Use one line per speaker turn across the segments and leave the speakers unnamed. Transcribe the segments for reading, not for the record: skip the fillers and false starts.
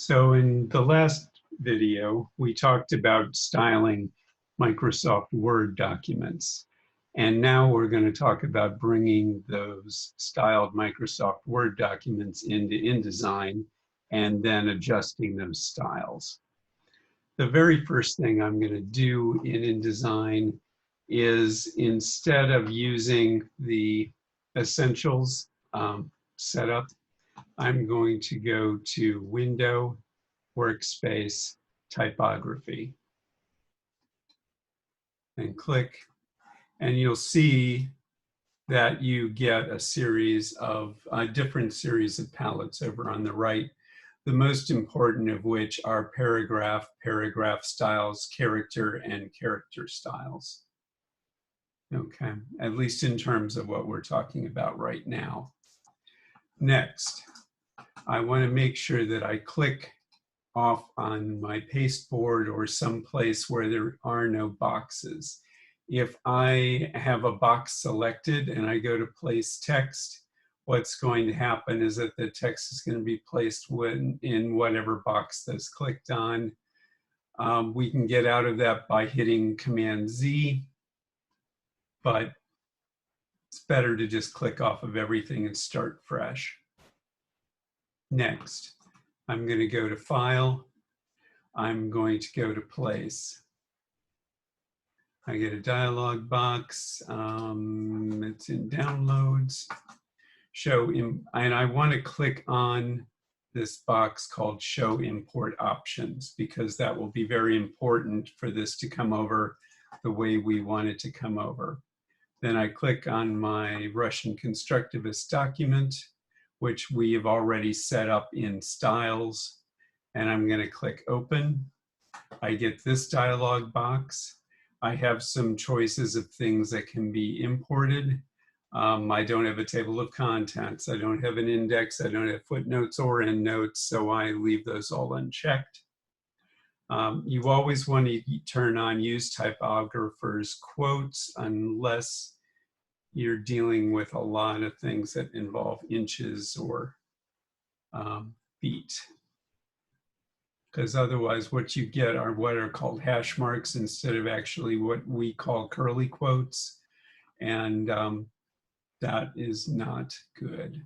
So in the last video, we talked about styling Microsoft Word documents. And now we're going to talk about bringing those styled Microsoft Word documents into InDesign and then adjusting those styles. The very first thing I'm going to do in InDesign is, instead of using the Essentials setup, I'm going to go to Window, Workspace, Typography, and click, and you'll see that you get a series of different series of palettes over on the right, the most important of which are paragraph, paragraph styles, character, and character styles. Okay, at least in terms of what we're talking about right now. Next, I want to make sure that I click off on my pasteboard or someplace where there are no boxes. If I have a box selected and I go to place text, what's going to happen is that the text is going to be placed in whatever box that's clicked on. We can get out of that by hitting Command Z, but it's better to just click off of everything and start fresh. Next, I'm going to go to File. I'm going to go to Place. I get a dialog box. It's in Downloads. And I want to click on this box called Show Import Options, because that will be very important for this to come over the way we want it to come over. Then I click on my Russian constructivist document, which we have already set up in Styles, and I'm going to click Open. I get this dialog box. I have some choices of things that can be imported. I don't have a table of contents. I don't have an index. I don't have footnotes or endnotes, so I leave those all unchecked. You always want to turn on Use Typographer's Quotes unless you're dealing with a lot of things that involve inches or feet. Because otherwise what you get are what are called hash marks instead of actually what we call curly quotes. And that is not good.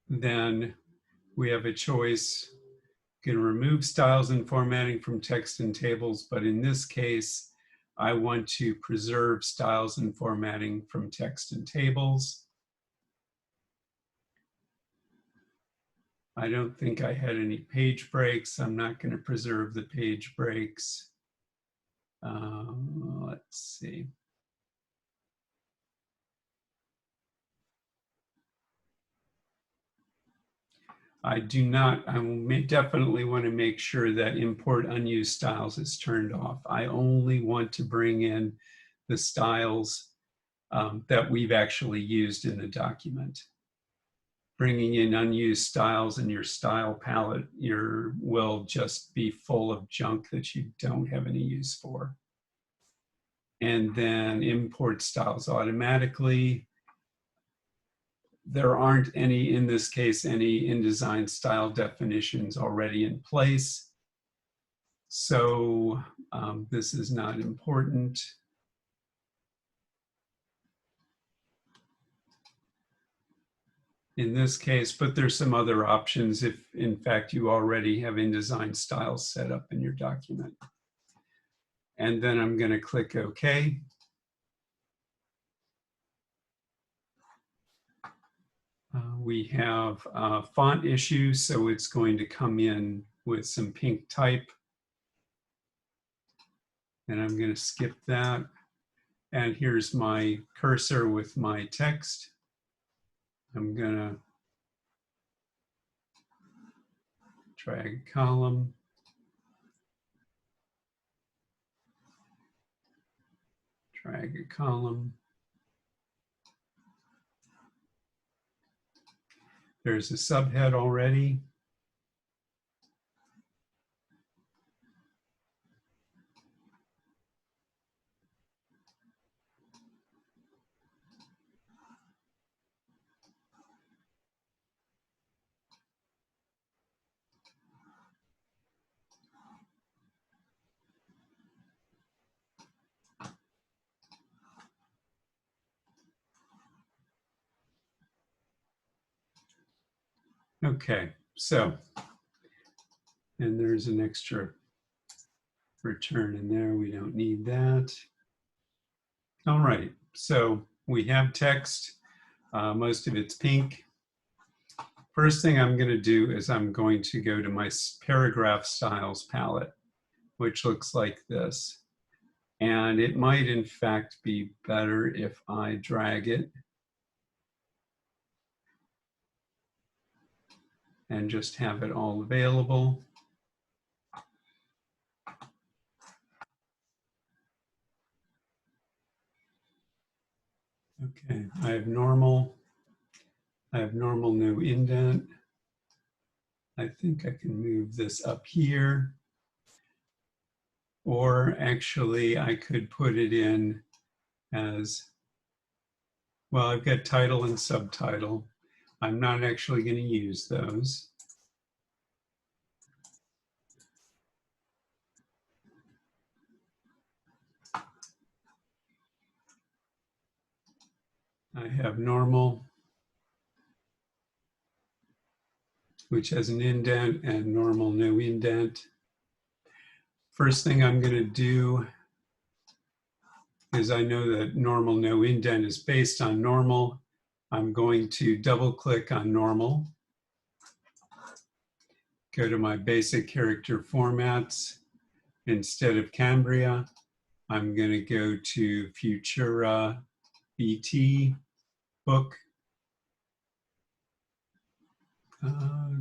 Then we have a choice. You can remove styles and formatting from text and tables, but in this case, I want to preserve styles and formatting from text and tables. I don't think I had any page breaks. I'm not going to preserve the page breaks. Let's see. I will definitely want to make sure that import unused styles is turned off. I only want to bring in the styles that we've actually used in the document. Bringing in unused styles in your style palette will just be full of junk that you don't have any use for. And then import styles automatically. There aren't any, in this case, any InDesign style definitions already in place. So this is not important. In this case, but there's some other options if, in fact, you already have InDesign styles set up in your document. And then I'm going to click OK. We have font issues, so it's going to come in with some pink type. And I'm going to skip that. And here's my cursor with my text. I'm going to drag a column. Drag a column. There's a subhead already. Okay, so, and there's an extra return in there. We don't need that. All right, so we have text. Most of it's pink. First thing I'm going to do is I'm going to go to my paragraph styles palette, which looks like this. And it might in fact be better if I drag it and just have it all available. Okay, I have normal no indent. I think I can move this up here. Or actually I could put it in as, well, I've got title and subtitle. I'm not actually going to use those. I have normal, which has an indent, and normal no indent. First thing I'm going to do is, I know that normal no indent is based on normal. I'm going to double click on normal, go to my basic character formats. Instead of Cambria, I'm going to go to Futura BT book.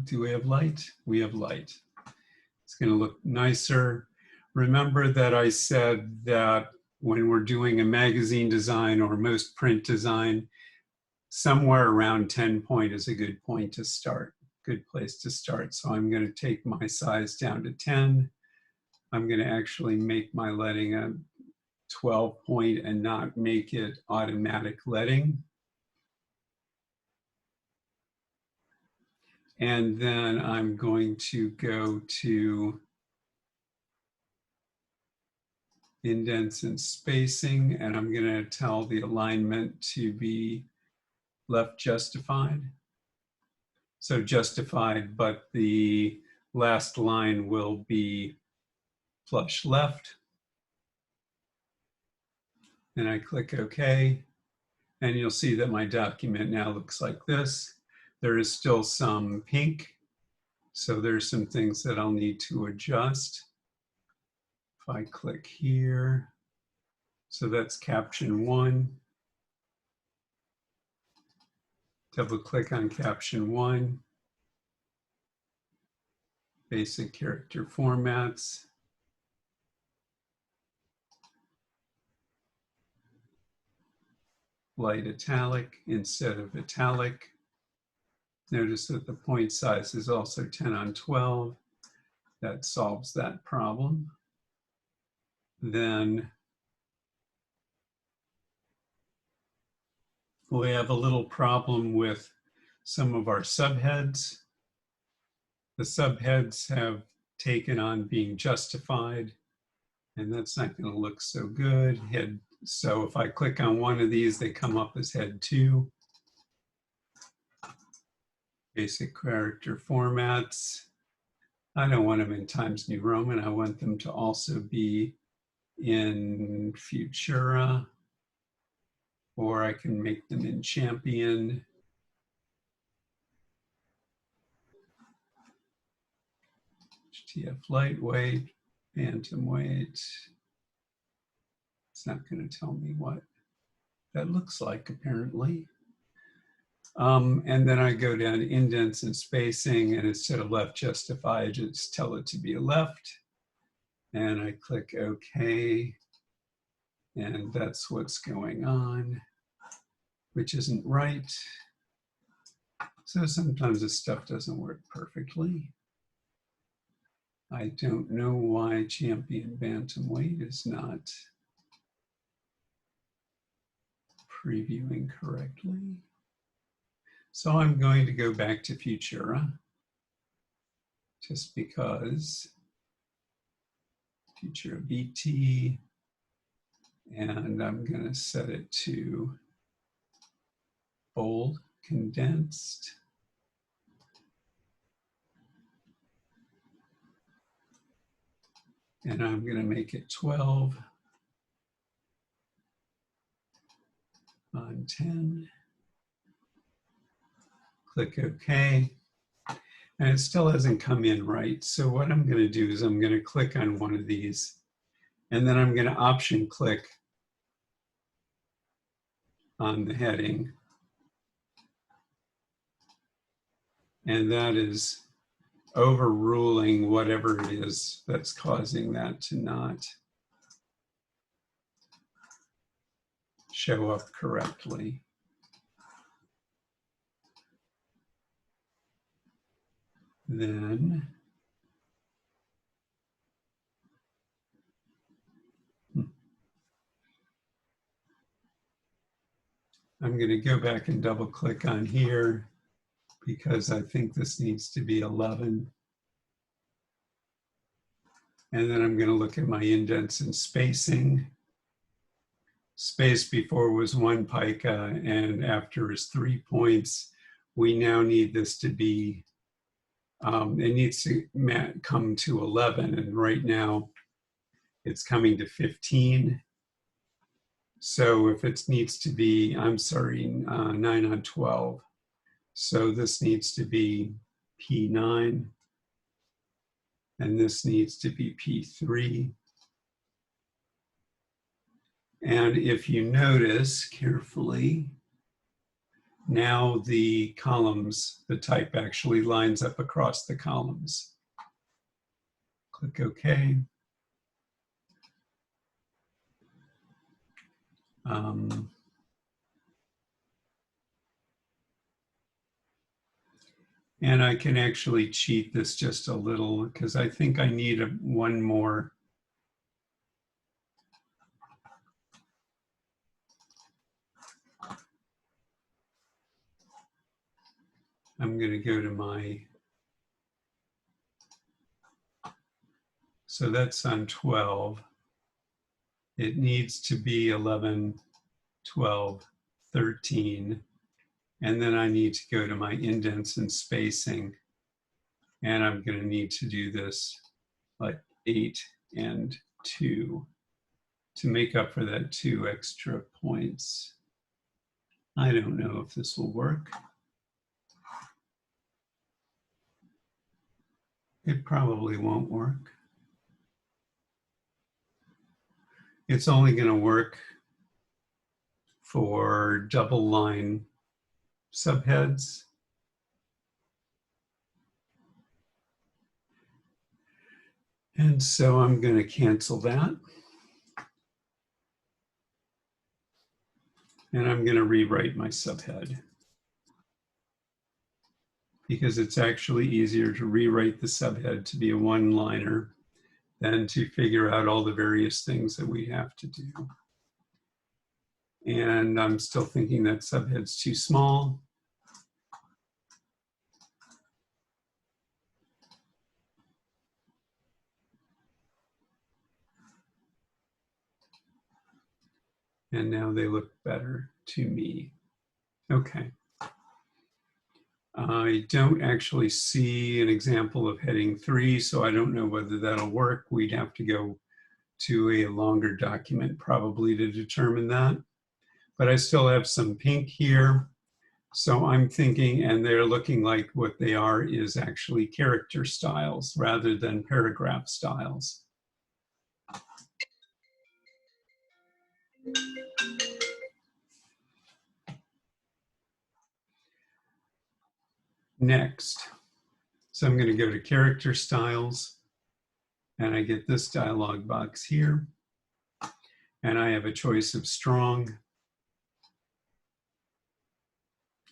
Do we have light? We have light. It's going to look nicer. Remember that I said that when we're doing a magazine design or most print design, somewhere around 10 point is a good point to start, good place to start. So I'm going to take my size down to 10. I'm going to actually make my leading a 12 point and not make it automatic leading. And then I'm going to go to indents and spacing, and I'm going to tell the alignment to be left justified. So justified, but the last line will be flush left. Then I click OK, and you'll see that my document now looks like this. There is still some pink, so there's some things that I'll need to adjust. If I click here, so that's caption 1. Double click on caption 1. Basic character formats. Light italic instead of italic. Notice that the point size is also 10 on 12. That solves that problem. Then we have a little problem with some of our subheads. The subheads have taken on being justified, and that's not going to look so good. So if I click on one of these, they come up as head 2. Basic character formats. I don't want them in Times New Roman. I want them to also be in Futura, or I can make them in Champion. HTF lightweight, bantamweight. It's not going to tell me what that looks like, apparently. And then I go down to indents and spacing, and instead of left justify, I just tell it to be a left. And I click OK. And that's what's going on, which isn't right. So sometimes this stuff doesn't work perfectly. I don't know why Champion Bantamweight is not previewing correctly. So I'm going to go back to Futura, just because Futura BT, and I'm going to set it to bold, condensed. And I'm going to make it 12 on 10. Click OK. And it still hasn't come in right. So what I'm going to do is I'm going to click on one of these, and then I'm going to option click on the heading. And that is overruling whatever it is that's causing that to not show up correctly. Then I'm going to go back and double click on here because I think this needs to be 11. And then I'm going to look at my indents and spacing. Space before was 1 pica and after is 3 points. We now need this to be, it needs to come to 11, and right now it's coming to 15. So if it needs to be, I'm sorry, 9 on 12. So this needs to be P9, and this needs to be P3. And if you notice carefully, now the columns, the type actually lines up across the columns. Click OK. And I can actually cheat this just a little because I think I need one more. I'm going to go to my, so that's on 12. It needs to be 11, 12, 13. And then I need to go to my indents and spacing. And I'm going to need to do this like 8 and 2 to make up for that 2 extra points. I don't know if this will work. It probably won't work. It's only going to work for double line subheads. And so I'm going to cancel that. And I'm going to rewrite my subhead because it's actually easier to rewrite the subhead to be a one-liner than to figure out all the various things that we have to do. And I'm still thinking that subhead's too small. And now they look better to me. Okay. I don't actually see an example of heading 3, so I don't know whether that'll work. We'd have to go to a longer document probably to determine that. But I still have some pink here. So I'm thinking, and they're looking like what they are is actually character styles rather than paragraph styles. Next, so I'm going to go to character styles, and I get this dialog box here, and I have a choice of strong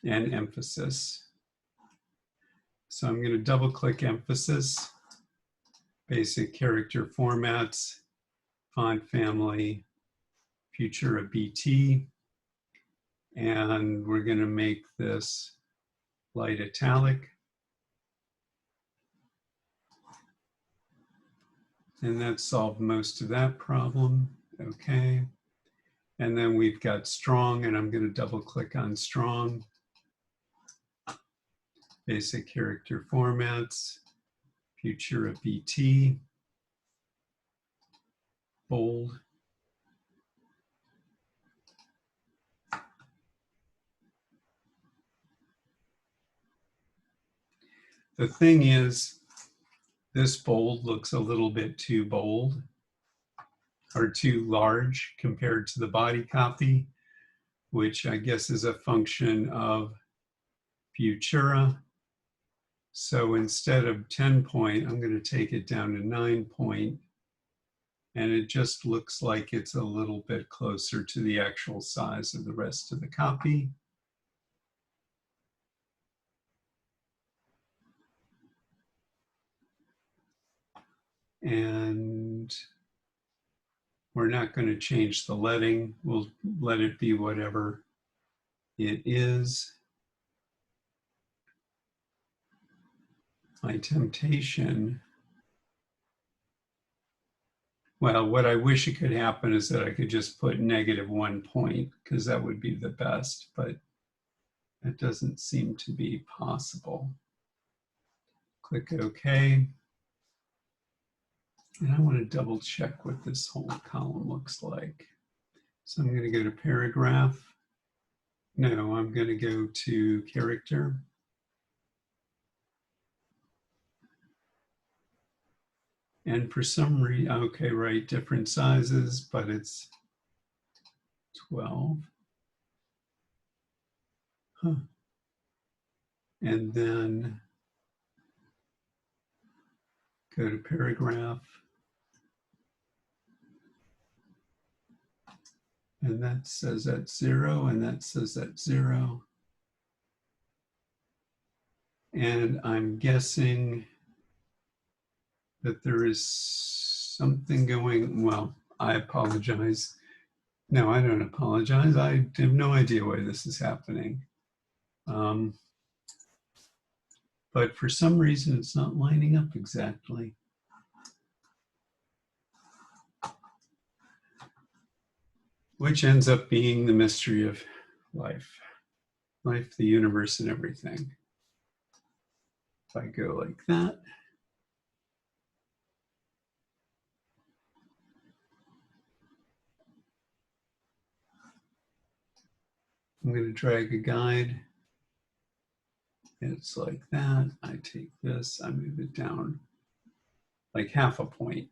and emphasis. So I'm going to double click emphasis, basic character formats, font family, Futura BT, and we're going to make this light italic. And that solved most of that problem. Okay. And then we've got strong, and I'm going to double click on strong. Basic character formats, Futura BT. bold. The thing is, this bold looks a little bit too bold or too large compared to the body copy, which I guess is a function of Futura. So instead of 10 point, I'm going to take it down to 9 point. And it just looks like it's a little bit closer to the actual size of the rest of the copy. And we're not going to change the leading. We'll let it be whatever it is. My temptation, well, what I wish it could happen is that I could just put -1 point, because that would be the best, but that doesn't seem to be possible. Click OK. And I want to double check what this whole column looks like. So I'm going to go to paragraph. No, I'm going to go to character. And for some reason, okay, right, different sizes, but it's 12. Huh. And then go to paragraph. And that says that's 0, and that says that's 0. And I'm guessing that there is something going, well, I apologize. No, I don't apologize. I have no idea why this is happening. But for some reason, it's not lining up exactly. Which ends up being the mystery of life. Life, the universe, and everything. If I go like that. I'm going to drag a guide. It's like that. I take this, I move it down like half a point.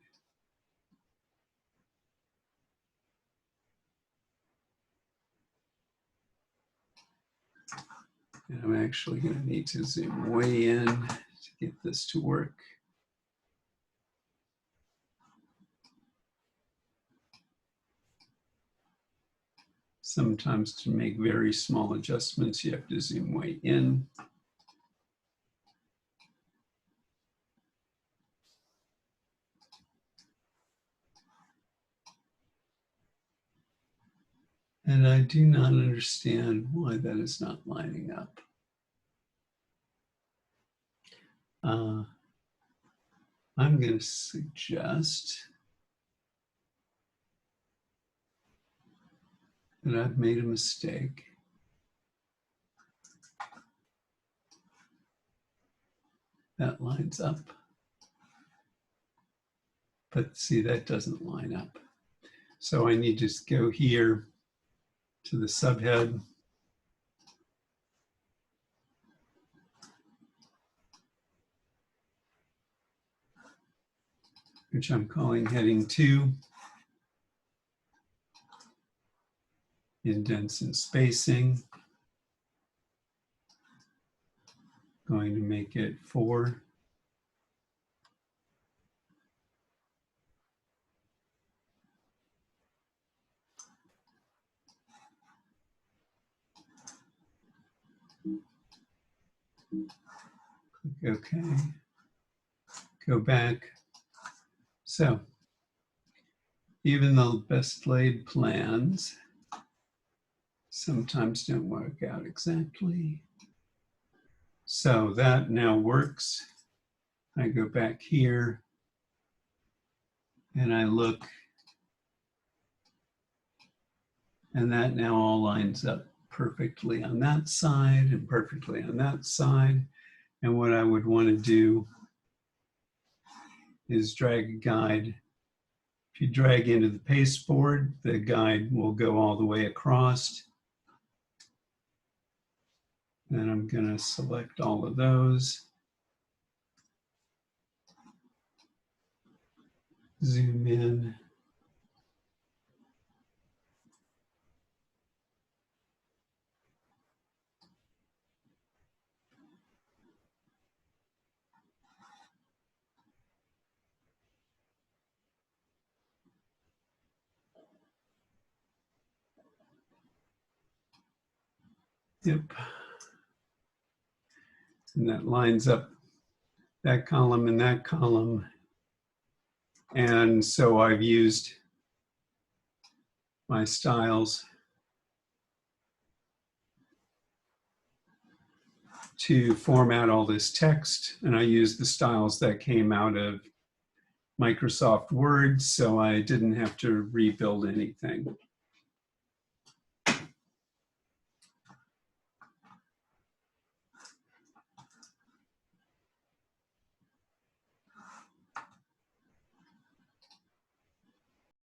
And I'm actually going to need to zoom way in to get this to work. Sometimes to make very small adjustments, you have to zoom way in. And I do not understand why that is not lining up. I'm going to suggest that I've made a mistake. That lines up. But see, that doesn't line up. So I need to go here to the subhead. Which I'm calling heading 2. Indents and spacing. Going to make it 4. Click OK. Go back. So, even the best laid plans sometimes don't work out exactly. So that now works. I go back here and I look, and that now all lines up perfectly on that side and perfectly on that side. And what I would want to do is drag a guide If you drag into the pasteboard, the guide will go all the way across. Then I'm going to select all of those. Zoom in. Yep. And that lines up that column and that column. And so I've used my styles to format all this text. And I used the styles that came out of Microsoft Word, so I didn't have to rebuild anything.